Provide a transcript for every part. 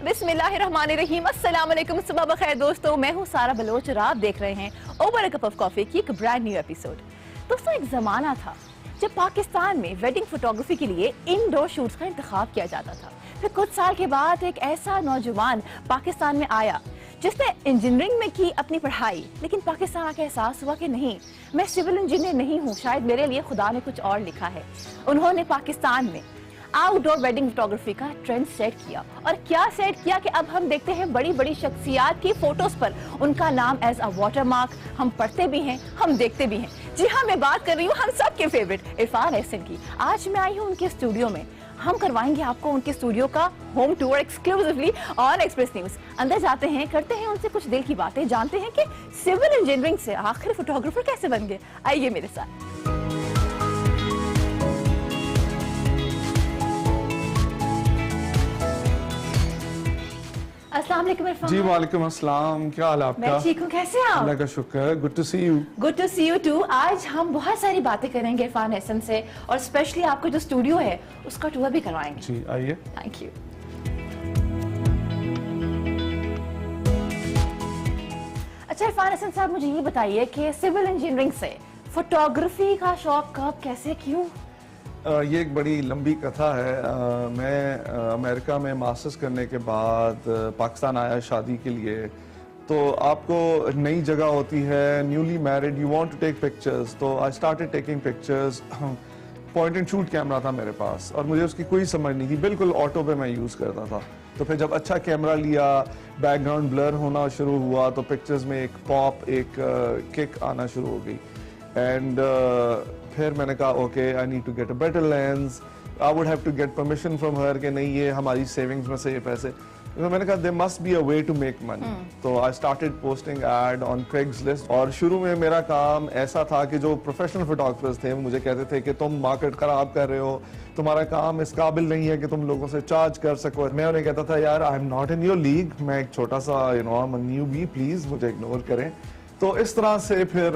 बिस्मिल्लाहिर्रहमानिर्रहीम, अस्सलाम वालेकुम, सुबह बखैर दोस्तों। मैं हूँ सारा बलोच और आप देख रहे हैं over a cup of coffee की एक ब्रांड न्यू एपिसोड। दोस्तों, एक जमाना था जब पाकिस्तान में वेडिंग फोटोग्राफी के लिए इंडोर शूट्स का इंतखाब किया जाता था। फिर कुछ साल के बाद एक ऐसा नौजवान पाकिस्तान में आया जिसने इंजीनियरिंग में की अपनी पढ़ाई, लेकिन पाकिस्तान आके एहसास हुआ कि नहीं, मैं सिविल इंजीनियर नहीं हूँ, शायद मेरे लिए खुदा ने कुछ और लिखा है। उन्होंने पाकिस्तान में आउटडोर वेडिंग फोटोग्राफी का ट्रेंड सेट किया, और क्या सेट किया कि अब हम देखते हैं बड़ी बड़ी शख्सियात की फोटोज पर उनका नाम एज अ वाटरमार्क हम पढ़ते भी हैं, हम देखते भी हैं। जी हाँ, मैं बात कर रही हूँ हम सबके फेवरेट इरफान एहसन की। आज मैं आई हूँ उनके स्टूडियो में। हम करवाएंगे आपको उनके स्टूडियो का home tour exclusively on express news. अंदर जाते हैं, करते हैं उनसे कुछ दिल की बातें, जानते हैं कि सिविल इंजीनियरिंग से आखिर फोटोग्राफर कैसे बन गए। आइए मेरे साथ। अस्सलाम वालेकुम इरफान। जी वालेकुम अस्सलाम, क्या हाल है आपका? मैं ठीक हूँ, कैसे हैं आप? अल्लाह का शुक्र, good to see you. Good to see you too. आज हम बहुत सारी बातें करेंगे इरफान एहसन से, और स्पेशली आपका जो स्टूडियो है उसका टूर भी करवाएंगे। जी आइए। Thank you. अच्छा इरफान एहसन साहब, मुझे ये बताइए कि सिविल इंजीनियरिंग से फोटोग्राफी का शौक कब, कैसे, क्यों? ये एक बड़ी लंबी कथा है। मैं अमेरिका में मास्टर्स करने के बाद पाकिस्तान आया शादी के लिए। तो आपको नई जगह होती है, newly married, you want to take pictures. तो I started taking pictures. Point and shoot camera था मेरे पास और मुझे उसकी कोई समझ नहीं थी, बिल्कुल ऑटो पे मैं यूज़ करता था। तो फिर जब अच्छा कैमरा लिया, बैकग्राउंड ब्लर होना शुरू हुआ, तो पिक्चर्स में एक पॉप, एक किक आना शुरू हो गई। एंड फिर मैंने कहा okay, I need to get a better lens. I would have to get permission from her कि नहीं, ये हमारी सेविंग्स में से ये पैसे। तो मैंने कहा there must be a way to make money. तो I started posting ad on Craigslist. और शुरू में मेरा काम ऐसा था कि जो प्रोफेशनल फोटोग्राफर्स थे वो मुझे कहते थे कि तुम मार्केट खराब कर रहे हो, तुम्हारा काम इस काबिल नहीं है कि तुम लोगों से चार्ज कर सको। मैं उन्हें कहता था यार, I am not in your league, मैं एक छोटा सा आई एम अ न्यूबी, प्लीज मुझे इग्नोर करें। तो इस तरह से फिर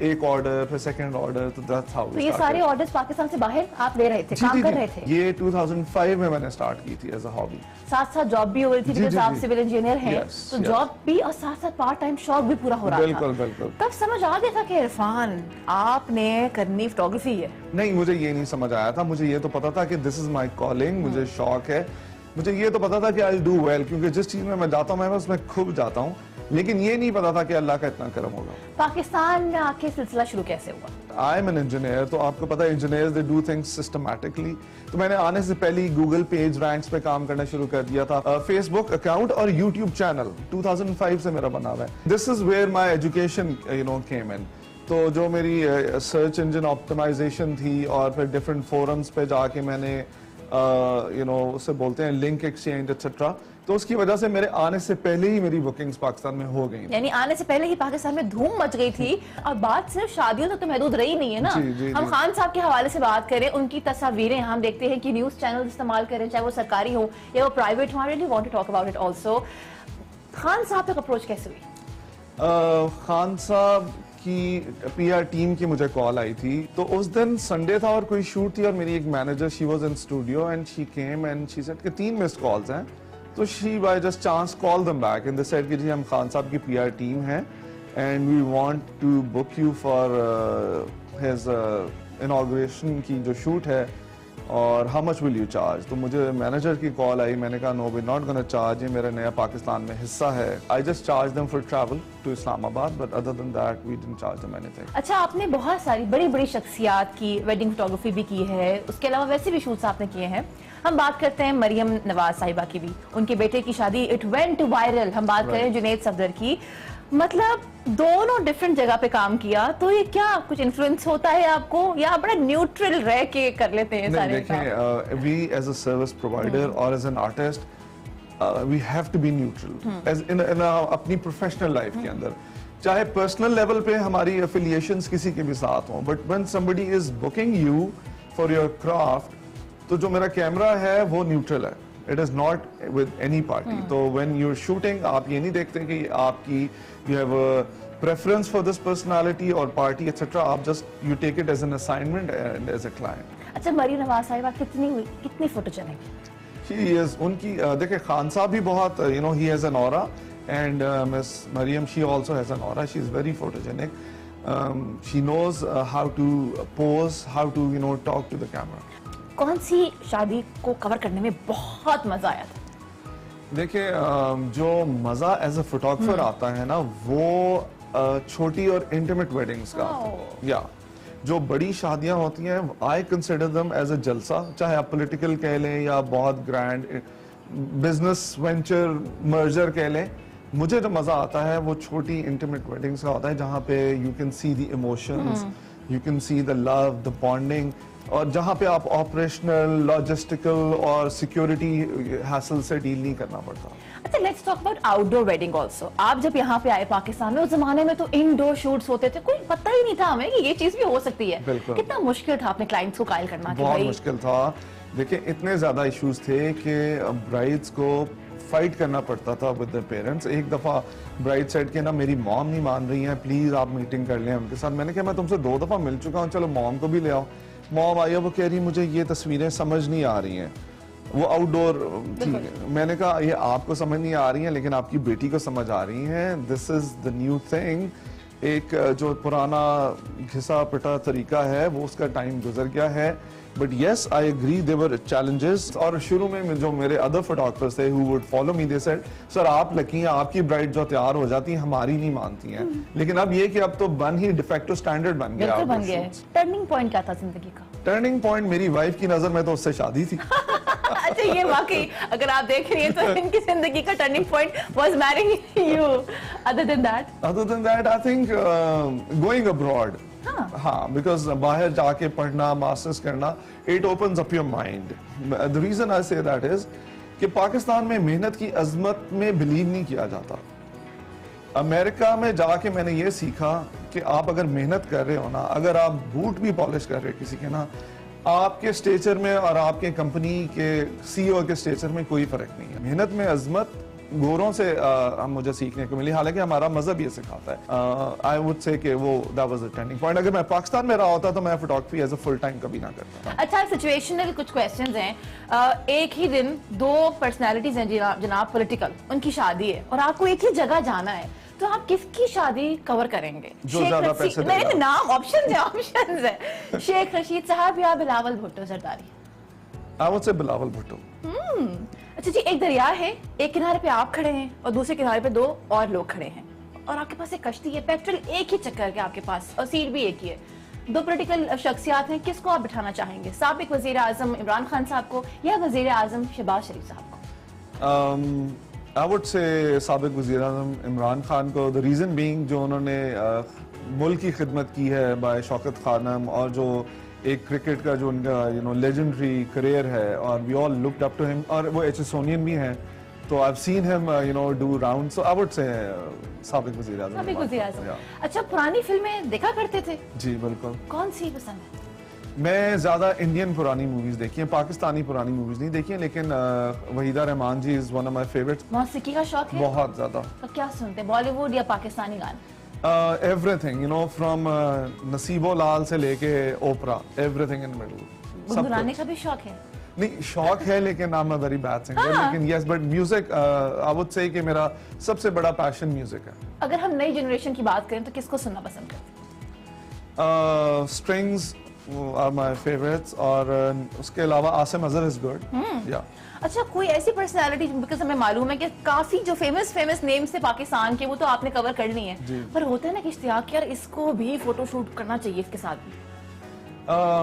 एक ऑर्डर, फिर सेकंड ऑर्डर, तो दैट्स हाउ। तो ये सारे ऑर्डर्स पाकिस्तान से बाहर आप ले रहे थे, काम कर रहे थे? ये 2005 में मैंने स्टार्ट की थी एज अ हॉबी। साथ साथ जॉब भी हो रही थी बिकॉज़ आप सिविल इंजीनियर हैं, तो जॉब भी और साथ साथ पार्ट टाइम शौक भी पूरा हो रहा था। बिल्कुल बिल्कुल। तब समझ आ गया था कि इरफान आपने करनी फोटोग्राफी है? नहीं, मुझे ये नहीं समझ आया था। मुझे ये तो पता था कि दिस इज माई कॉलिंग, मुझे शौक है। मुझे ये तो पता था कि आई विल डू वेल, क्योंकि जिस चीज में मैं जाता हूँ मैं उसमें खूब जाता हूँ। लेकिन ये नहीं पता था कि अल्लाह का इतना करम होगा। पाकिस्तान में आके सिलसिला शुरू कैसे हुआ? आई एम एन इंजीनियर, तो आपको पता है engineers they do things systematically. तो मैंने आने से पहले गूगल पेज रैंक्स पे काम करना शुरू कर दिया था। फेसबुक अकाउंट और यूट्यूब चैनल 2005 से मेरा बना हुआ है। This is where my education came in. तो जो मेरी सर्च इंजन ऑप्टिमाइजेशन थी, और फिर डिफरेंट फोरम्स पे जाके मैंने उससे बोलते हैं लिंक एक्सचेंज एक्सेट्रा, तो उसकी वजह से मेरे आने से पहले ही मेरी बुकिंग्स पाकिस्तान में हो गई। यानी आने से पहले ही पाकिस्तान में धूम मच गई थी। और बात सिर्फ शादियों तक तो महदूद रही नहीं है ना। हम खान साहब के हवाले से बात करें, उनकी तस्वीरें हम देखते हैं कि न्यूज चैनल इस्तेमाल करें, चाहे वो सरकारी हो या वो प्राइवेट हो। I really want to talk about it also. Khan साहब तक अप्रोच कैसे हुई? खान साहब की पीआर टीम की मुझे कॉल आई थी। तो उस दिन संडे था और कोई शूट थी, और मेरी एक manager, she was in studio and she came and she said कि 3 मिस्ड कॉल्स हैं। तो she by just chance call them back and they said कि जी हम खान साहब की पीआर टीम है and we want to book you for his inauguration की जो शूट है, और how much will you charge. तो मुझे मैनेजर की कॉल आई, मैंने कहा no we not gonna charge, ये मेरा नया पाकिस्तान में हिस्सा है। I just charge them for travel to Islamabad, but other than that we didn't charge them anything. अच्छा, आपने बहुत सारी बड़ी बड़ी शख्सियात की वेडिंग फोटोग्राफी भी की है, उसके अलावा वैसे भी शूट्स आपने किए हैं। हम बात करते हैं मरियम नवाज साहिबा की भी, उनके बेटे की शादी, इट वेंट वायरल। हम बात करें जुनैद सफदर की, मतलब दोनों डिफरेंट जगह पे काम किया। तो ये क्या कुछ इन्फ्लुएंस होता है आपको, या बड़ा न्यूट्रल रह के कर लेते हैं सारे काम? देखें, we as a service provider और as an artist we have to be neutral as in अपनी प्रोफेशनल लाइफ के अंदर। चाहे पर्सनल लेवल पे हमारी एफिलिएशंस किसी के भी साथ हों, but when somebody is booking you for your craft, तो जो मेरा कैमरा है वो न्यूट्रल है, it is not with any party. तो व्हेन यू आर शूटिंग, आप ये नहीं देखते कि आपकी you have a preference for this personality और पार्टी एक्सेट्रा, आप just you take it as an assignment and as a client. अच्छा, मरियम नवाज साहिबा कितनी फोटो चलेंगी? उनकी देखिए खान साहब भी बहुत ही has an aura and miss Maryam she also has an aura, she is very photogenic, she knows how to pose, how to talk to the camera. कौन सी शादी को कवर करने में बहुत मजा आया था? देखिए जो मजा एज अ फोटोग्राफर आता है ना वो छोटी और इंटीमेट वेडिंग्स का आता है। या जो बड़ी शादियां होती हैं I consider them as a jalsa, चाहे आप पॉलिटिकल कह लें या बहुत ग्रैंड बिजनेस वेंचर मर्जर कह लें, मुझे जो मजा आता है वो छोटी इंटीमेट वेडिंग्स का होता है जहाँ पे you can see the emotions, you can see the love, the bonding, और जहाँ पे आप ऑपरेशनल, लॉजिस्टिकल और सिक्योरिटी हैसल से डील नहीं करना पड़ता। अच्छा, let's talk about outdoor wedding also. आप जब यहाँ पे आए पाकिस्तान में, उस जमाने में तो इनडोर शूट्स होते थे, कोई पता ही नहीं था हमें कि ये चीज भी हो सकती है। कितना मुश्किल था अपने क्लाइंट्स को कायल करना? बहुत मुश्किल था। देखिए इतने ज्यादा इश्यूज थे कि ब्राइड्स को फाइट करना पड़ता था विद द पेरेंट्स। एक दफा ब्राइड साइड के ना मेरी मॉम नहीं मान रही हैं, प्लीज आप मीटिंग कर लें उनके साथ। मैंने कहा मैं तुमसे 2 दफा मिल चुका हूँ, चलो मॉम को भी ले आओ। मॉम आई, वो कह रही मुझे ये तस्वीरें समझ नहीं आ रही हैं, वो आउटडोर थी। मैंने कहा ये आपको समझ नहीं आ रही हैं लेकिन आपकी बेटी को समझ आ रही हैं, this is the new thing. एक जो पुराना घिसा पिटा तरीका है वो उसका टाइम गुजर गया है। But yes I agree there were challenges. और शुरू में जो मेरे अदर फोटोग्राफर्स थे who would follow me, they said sir आप लकी हैं, आपकी ब्राइड जो तैयार हो जाती है हमारी नहीं मानती हैं। लेकिन अब ये कि अब तो बन ही डिफेक्टो स्टैंडर्ड बन गया। बन गया। टर्निंग पॉइंट क्या था जिंदगी का? टर्निंग पॉइंट मेरी वाइफ की नजर में तो उससे शादी थी। अच्छा, ये वाकई अगर आप देख रही हैं तो इनकी जिंदगी का turning point was marrying you. Other than that I think going abroad. हाँ, बिकॉज बाहर जाके पढ़ना, मास्टर्स करना, it opens up your mind. The reason I say that is कि पाकिस्तान में मेहनत की अजमत में बिलीव नहीं किया जाता। अमेरिका में जाके मैंने ये सीखा कि आप अगर मेहनत कर रहे हो ना, अगर आप बूट भी पॉलिश कर रहे हो किसी के ना, आपके स्टेचर में और आपके कंपनी के सीईओ के स्टेचर में कोई फर्क नहीं है। मेहनत में अजमत गोरों से मुझे सीखने को मिली, हालांकि हमारा मजहब ये सिखाता है। आई वुड से कि वो that was a turning point. अगर मैं पाकिस्तान में रहा होता तो मैं photography as a full time कभी ना करता। अच्छा, सिचुएशनल कुछ क्वेश्चंस हैं। एक ही दिन 2 पर्सनालिटीज हैं जनाब पॉलिटिकल, उनकी शादी है और आपको एक ही जगह जाना है, तो आप किसकी शादी कवर करेंगे? जो ज्यादा पैसे देगा। नहीं, नाम ऑप्शंस है। शेख रशीद साहब या बिलावल भुट्टो जरदारी? आई वुड से बिलावल भुट्टो। अच्छा जी, एक दरिया है, एक किनारे पे आप खड़े हैं और दूसरे किनारे पे 2 और लोग खड़े हैं और आपके पास एक कश्ती है, पेट्रोल एक ही चक्कर के आपके पास और सीट भी एक ही है। 2 पॉलिटिकल शख्सियात हैं, किसको आप बिठाना चाहेंगे? साबिक वजीर आजम इमरान खान साहब को या वजीर आजम शहबाज शरीफ साहब को? आई वुड से साबिक वजीर आजम इमरान खान को। द रीजन बीइंग जो उन्होंने मुल्क की खिदमत की है बाय शौकत खानम, और जो एक क्रिकेट का जो उनका लेजेंडरी करियर है, और we all looked up to him, और वो एचएसओनियन भी हैं, तो I have seen him do round, so I would say साबिक वजीर आजम। साबिक वजीर आजम। अच्छा, पुरानी फिल्में देखा करते थे? जी बिल्कुल। कौन सी पसंद है? मैं ज्यादा इंडियन पुरानी मूवीज देखी हैं, पाकिस्तानी पुरानी मूवीज नहीं देखी हैं, लेकिन Waheeda Rehman ji is one of my favourites. मौसीकी का शौक है? बहुत ज्यादा। तो क्या सुनते हैं, बॉलीवुड या पाकिस्तानी गाने? एवरीथिंग, फ्रॉम नसीबो लाल से लेके ओपरा, एवरीथिंग इन मिडिल। गुनगुनाने का भी शौक है? नहीं, शौक है लेकिन I am a very bad singer, लेकिन yes, but music I would say कि मेरा सबसे बड़ा पैशन म्यूजिक है। अगर हम नई जनरेशन की बात करें तो किसको सुनना पसंद करते? स्ट्रिंग्स आर माय फेवरेट्स, और उसके अलावा आसिम अजहर इज गुड। या अच्छा, कोई ऐसी पर्सनालिटी, बिकॉज हमें मालूम है कि काफी जो फेमस नेम्स थे पाकिस्तान के, वो तो आपने कवर कर ली है, पर होता है ना कि इश्तियाक यार इसको भी फोटोशूट करना चाहिए इसके साथ भी।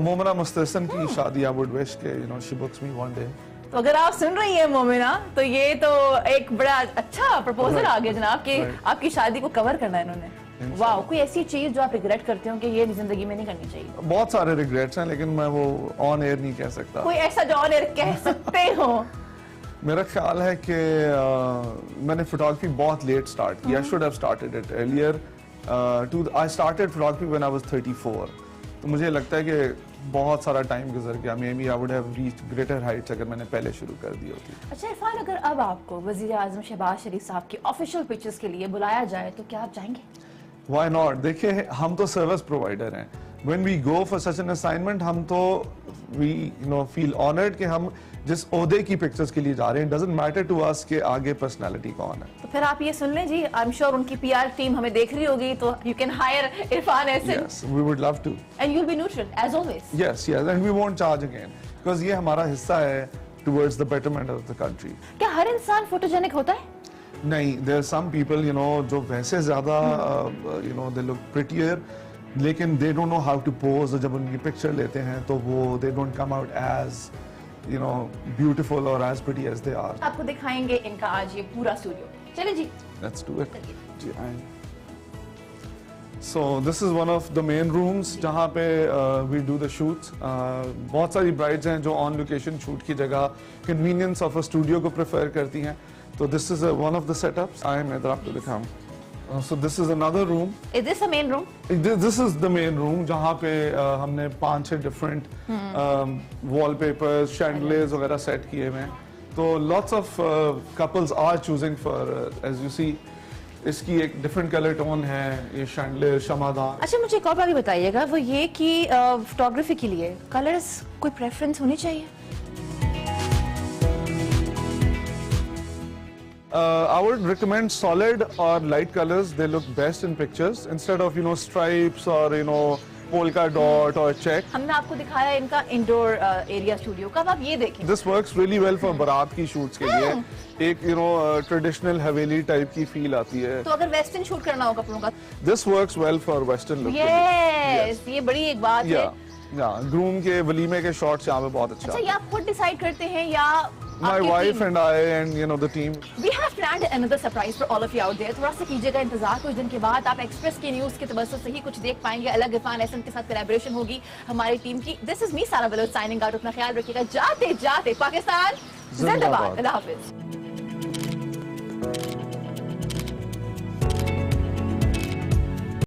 मोमिना मुस्तहसन की शादी, आई वुड विश के she books me one day. तो अगर आप सुन रही हैं मोमिना, तो ये तो एक बड़ा अच्छा प्रपोजल आ गया जनाब कि आपकी शादी को कवर करना है इन्होंने। वाह, कोई ऐसी चीज जो आप रिग्रेट करते हो कि ये जिंदगी में नहीं करनी चाहिए? बहुत सारे रिग्रेट्स हैं, लेकिन मैं वो ऑन एयर नहीं कह सकता। कोई ऐसा जो ऑन एयर कह सकते हो? मेरा ख्याल है कि मैंने फोटोग्राफी बहुत लेट स्टार्ट किया। Should have started it earlier. I started photography when I was 34, तो मुझे लगता है कि बहुत सारा टाइम गुजर गया। Maybe I would have reached greater heights अगर मैंने पहले शुरू कर दी होती। अच्छा इरफान, अगर अब आपको वजीर आजम शहबाज शरीफ साहब की ऑफिशियल पिक्चर्स के लिए बुलाया जाए तो क्या आप जाएंगे? Why not? देखिए हम तो सर्विस प्रोवाइडर हैं, when we go for such an assignment, हम तो we feel honored कि हम जिस ओहदे की पिक्चर्स के लिए जा रहे हैं, doesn't matter to us कि आगे पर्सनालिटी कौन है। तो फिर आप ये सुन लें जी, आई एम श्योर उनकी PR टीम हमें देख रही होगी, तो you can hire Irfan Ehsan. Yes, we would love to. And you'll be neutral as always. Yes, and we won't charge again because ये हमारा हिस्सा है towards the betterment of the country. क्या हर इंसान फोटोजेनिक होता है? नहीं, there are some people जो वैसे ज्यादा they look prettier, लेकिन they don't know how to pose। जब उनकी पिक्चर लेते हैं तो वो they don't come out as beautiful or as pretty as they are। आपको दिखाएंगे इनका आज ये पूरा स्टूडियो। चलिए जी। Let's do it। जी आएं। So this is one of the main rooms जहाँ पे we do the shoots। बहुत सारी brides हैं जो on location shoot की जगह convenience of a studio को prefer करती हैं। तो this is one of the setups। आए मैं इधर आपको दिखाऊं। So this is another room। Is this the main room? This is the main room जहाँ पे हमने 5-6 different wallpapers, chandeliers वगैरह set किए हुए हैं। तो lots of couples are choosing for as you see इसकी एक different color tone है, ये chandelier शमादान। अच्छा, मुझे एक और बात भी बताइएगा, वो ये कि फोटोग्राफी के लिए कलर्स कोई प्रेफरेंस होनी चाहिए? I would recommend solid or light colors। They look best in pictures instead of stripes or polka dot or check। हमने आपको दिखाया इनका इंडोर एरिया स्टूडियो का, अब आप ये देखें। This works really well for बारात की shoots के लिए। एक ट्रेडिशनल हवेली टाइप की फील आती है। तो अगर वेस्टर्न शूट करना हो कपड़ों का, This works well for western look। yes, ये बड़ी एक बात है। ग्रूम के वलीमे के शॉट्स यहाँ पे बहुत अच्छा। अच्छा, ये आप खुद डिसाइड करते हैं या My wife and I and the team। We have planned another surprise for all of you out there। थोड़ा सा कीजिएगा इंतजार, कुछ दिन के बाद आप एक्सप्रेस के न्यूज के तवज्जो से ही कुछ देख पाएंगे। अलग इरफान एहसन के साथ कोलैबोरेशन होगी हमारी टीम की। This is me सारा बलोच साइनिंग आउट। अपना ख्याल रखिएगा। जाते जाते पाकिस्तान जिंदाबाद। अल्लाह हाफिज।